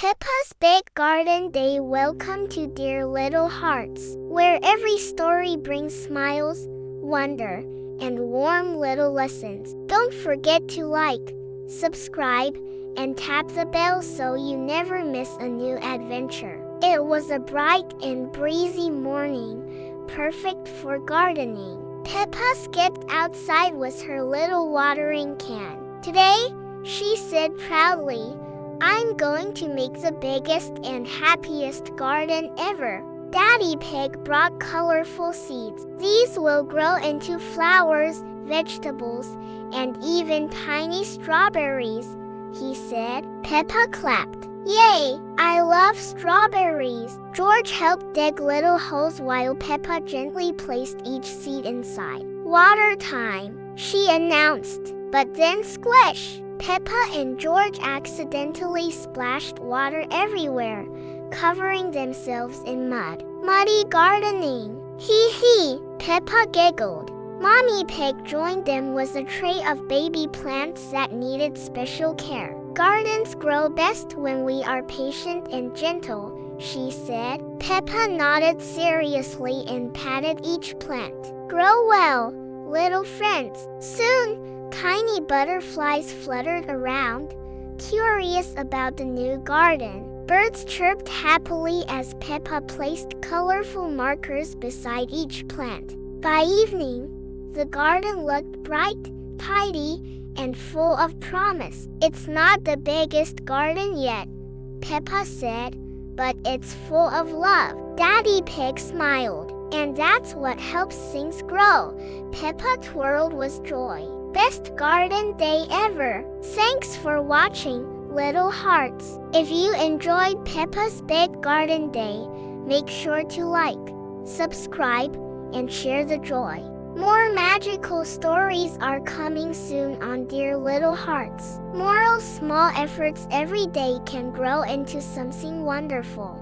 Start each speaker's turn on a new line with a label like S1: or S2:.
S1: Peppa's Big Garden Day. Welcome to Dear Little Hearts, where every story brings smiles, wonder, and warm little lessons. Don't forget to like, subscribe, and tap the bell so you never miss a new adventure. It was a bright and breezy morning, perfect for gardening. Peppa skipped outside with her little watering can. Today, she said proudly, "I'm going to make the biggest and happiest garden ever." Daddy Pig brought colorful seeds. "These will grow into flowers, vegetables, and even tiny strawberries," he said. Peppa clapped. "Yay! I love strawberries." George helped dig little holes while Peppa gently placed each seed inside. "Water time," she announced. But then squish! Peppa and George accidentally splashed water everywhere, covering themselves in mud. Muddy gardening! Hee hee! Peppa giggled. Mommy Pig joined them with a tray of baby plants that needed special care. "Gardens grow best when we are patient and gentle," she said. Peppa nodded seriously and patted each plant. "Grow well, little friends." Soon, tiny butterflies fluttered around, curious about the new garden. Birds chirped happily as Peppa placed colorful markers beside each plant. By evening, the garden looked bright, tidy, and full of promise. "It's not the biggest garden yet," Peppa said, "but it's full of love." Daddy Pig smiled. "And that's what helps things grow." Peppa twirled with joy. Best garden day ever. Thanks for watching, little hearts. If you enjoyed Peppa's Big Garden Day, make sure to like, subscribe, and share the joy. More magical stories are coming soon on Dear Little Hearts. Moral: small efforts every day can grow into something wonderful.